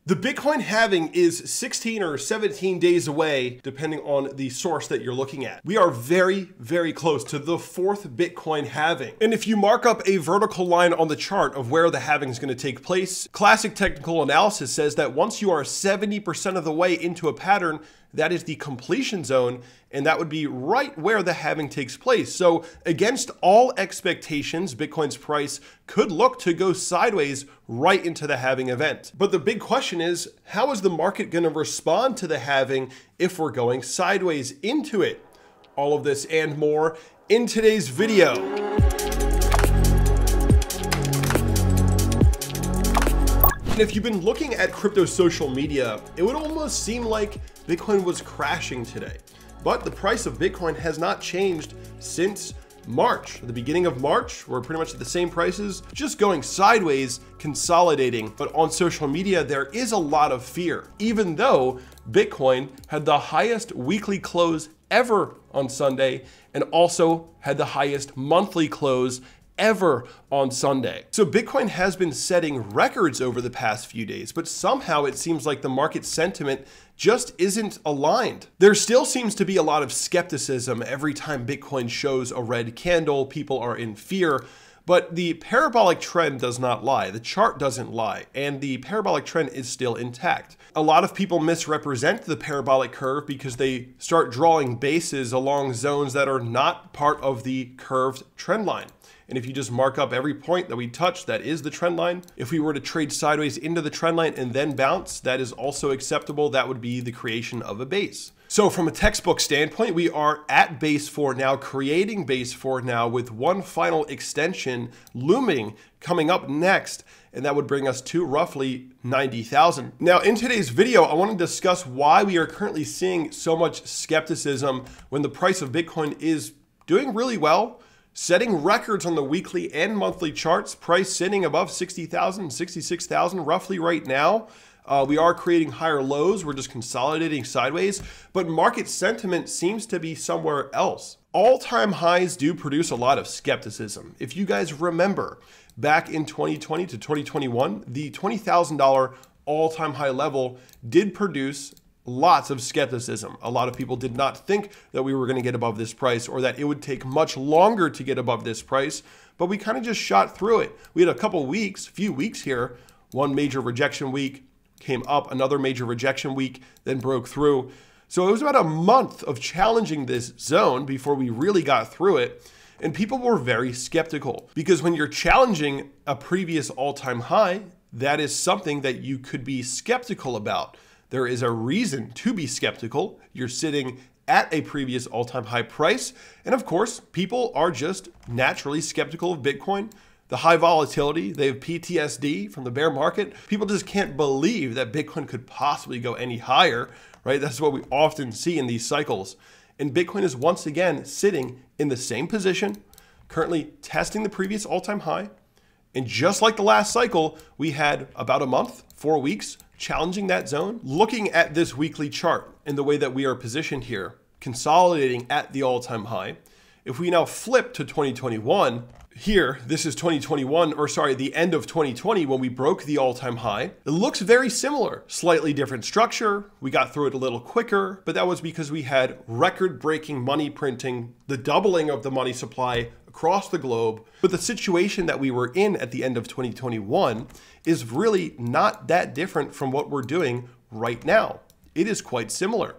The Bitcoin halving is 16 or 17 days away, depending on the source that you're looking at. We are very, very close to the fourth Bitcoin halving. And if you mark up a vertical line on the chart of where the halving is going to take place, classic technical analysis says that once you are 70% of the way into a pattern, that is the completion zone, and that would be right where the halving takes place. So against all expectations, Bitcoin's price could look to go sideways right into the halving event. But the big question is, how is the market going to respond to the halving if we're going sideways into it? All of this and more in today's video. And if you've been looking at crypto social media, it would almost seem like Bitcoin was crashing today. But the price of Bitcoin has not changed since March. At the beginning of March, we're pretty much at the same prices, just going sideways, consolidating. But on social media, there is a lot of fear, even though Bitcoin had the highest weekly close ever on Sunday and also had the highest monthly close ever on Sunday. So Bitcoin has been setting records over the past few days, but somehow it seems like the market sentiment just isn't aligned. There still seems to be a lot of skepticism every time Bitcoin shows a red candle. People are in fear, but the parabolic trend does not lie. The chart doesn't lie, and the parabolic trend is still intact. A lot of people misrepresent the parabolic curve because they start drawing bases along zones that are not part of the curved trend line. And if you just mark up every point that we touch, that is the trend line. If we were to trade sideways into the trend line and then bounce, that is also acceptable. That would be the creation of a base. So from a textbook standpoint, we are at base 4 now, creating base 4 now with one final extension looming coming up next. And that would bring us to roughly 90,000. Now in today's video, I want to discuss why we are currently seeing so much skepticism when the price of Bitcoin is doing really well, setting records on the weekly and monthly charts, price sitting above 60,000, 66,000 roughly right now. We are creating higher lows. We're just consolidating sideways, but market sentiment seems to be somewhere else. All-time highs do produce a lot of skepticism. If you guys remember, back in 2020 to 2021, the $20,000 all-time high level did produce lots of skepticism. A lot of people did not think that we were going to get above this price or that it would take much longer to get above this price, but we kind of just shot through it. We had a few weeks here, one major rejection week, came up, another major rejection week, then broke through. So it was about a month of challenging this zone before we really got through it. And people were very skeptical because when you're challenging a previous all-time high, that is something that you could be skeptical about. There is a reason to be skeptical. You're sitting at a previous all-time high price. And of course, people are just naturally skeptical of Bitcoin. The high volatility, they have PTSD from the bear market. People just can't believe that Bitcoin could possibly go any higher, right? That's what we often see in these cycles. And Bitcoin is once again sitting in the same position, currently testing the previous all-time high. And just like the last cycle, we had about a month, 4 weeks, challenging that zone. Looking at this weekly chart and the way that we are positioned here, consolidating at the all-time high. If we now flip to 2021, here, this is 2021, or sorry, the end of 2020 when we broke the all-time high. It looks very similar, slightly different structure. We got through it a little quicker, but that was because we had record-breaking money printing, the doubling of the money supply across the globe. But the situation that we were in at the end of 2021 is really not that different from what we're doing right now. It is quite similar.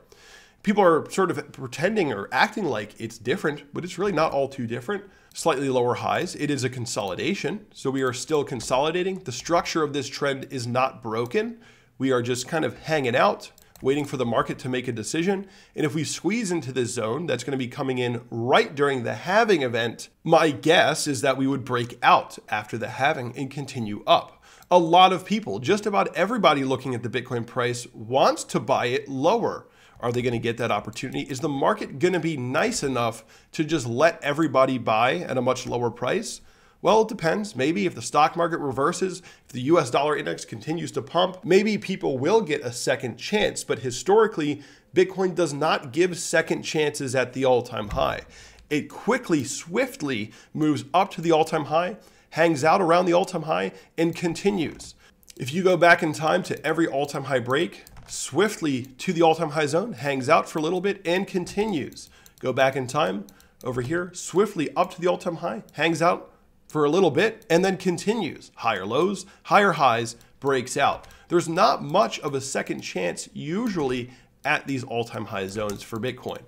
People are sort of pretending or acting like it's different, but it's really not all too different. Slightly lower highs. It is a consolidation. So we are still consolidating. The structure of this trend is not broken. We are just kind of hanging out, waiting for the market to make a decision. And if we squeeze into this zone, that's going to be coming in right during the halving event. My guess is that we would break out after the halving and continue up. A lot of people, just about everybody looking at the Bitcoin price wants to buy it lower. Are they going to get that opportunity? Is the market going to be nice enough to just let everybody buy at a much lower price? Well, it depends. Maybe if the stock market reverses, if the US dollar index continues to pump, maybe people will get a second chance. But historically, Bitcoin does not give second chances at the all-time high. It quickly, swiftly moves up to the all-time high, hangs out around the all-time high, and continues. If you go back in time to every all-time high break, swiftly to the all-time high zone, hangs out for a little bit and continues. Go back in time over here, swiftly up to the all-time high, hangs out for a little bit and then continues. Higher lows, higher highs, breaks out. There's not much of a second chance usually at these all-time high zones for Bitcoin.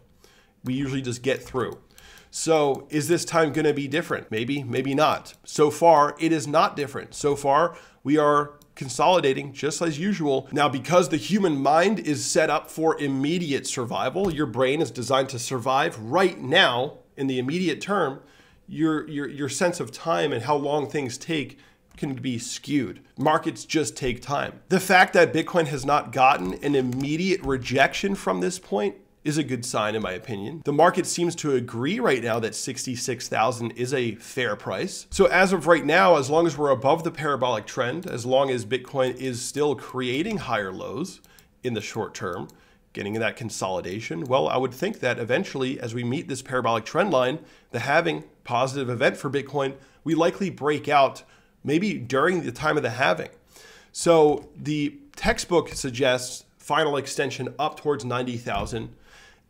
We usually just get through. So is this time going to be different? Maybe, maybe not. So far, it is not different. So far, we are consolidating just as usual. Now, because the human mind is set up for immediate survival, your brain is designed to survive right now in the immediate term, your sense of time and how long things take can be skewed. Markets just take time. The fact that Bitcoin has not gotten an immediate rejection from this point is a good sign, in my opinion. The market seems to agree right now that 66,000 is a fair price. So as of right now, as long as we're above the parabolic trend, as long as Bitcoin is still creating higher lows in the short term, getting that consolidation, well, I would think that eventually, as we meet this parabolic trend line, the halving positive event for Bitcoin, we likely break out maybe during the time of the halving. So the textbook suggests final extension up towards 90,000.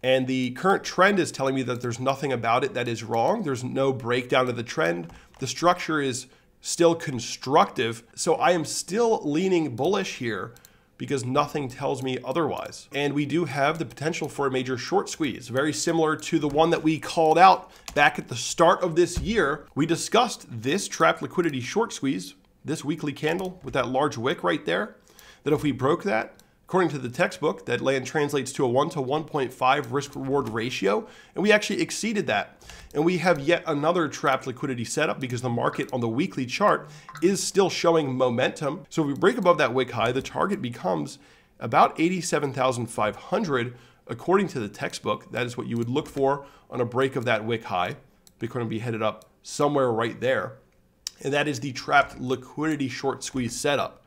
And the current trend is telling me that there's nothing about it that is wrong. There's no breakdown of the trend. The structure is still constructive. So I am still leaning bullish here because nothing tells me otherwise. And we do have the potential for a major short squeeze, very similar to the one that we called out back at the start of this year. We discussed this trapped liquidity short squeeze, this weekly candle with that large wick right there, that if we broke that, according to the textbook, that land translates to a 1 to 1.5 risk reward ratio, and we actually exceeded that. And we have yet another trapped liquidity setup because the market on the weekly chart is still showing momentum. So if we break above that wick high, the target becomes about 87,500 according to the textbook. That is what you would look for on a break of that wick high. Bitcoin will be headed up somewhere right there. And that is the trapped liquidity short squeeze setup.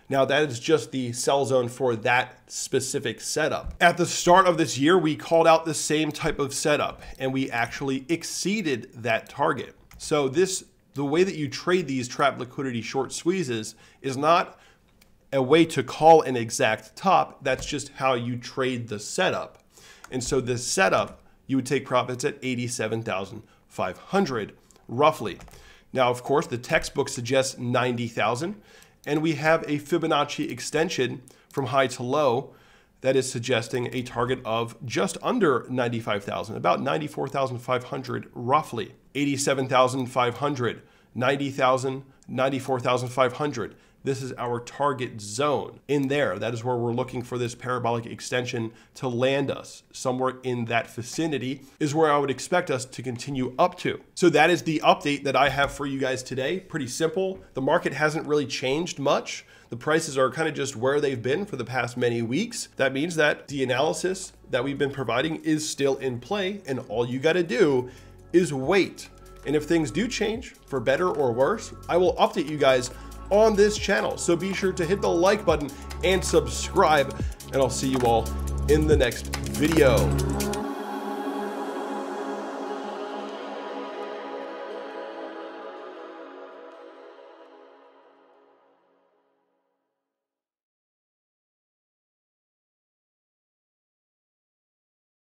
Now that is just the sell zone for that specific setup. At the start of this year, we called out the same type of setup and we actually exceeded that target. So the way that you trade these trapped liquidity short squeezes is not a way to call an exact top. That's just how you trade the setup. And so this setup, you would take profits at 87,500 roughly. Now, of course, the textbook suggests 90,000. And we have a Fibonacci extension from high to low that is suggesting a target of just under 95,000, about 94,500 roughly. 87,500, 90,000, 94,500. This is our target zone in there. That is where we're looking for this parabolic extension to land us. Somewhere in that vicinity is where I would expect us to continue up to. So that is the update that I have for you guys today. Pretty simple. The market hasn't really changed much. The prices are kind of just where they've been for the past many weeks. That means that the analysis that we've been providing is still in play, and all you got to do is wait. And if things do change for better or worse, I will update you guys on this channel. So be sure to hit the like button and subscribe, and I'll see you all in the next video.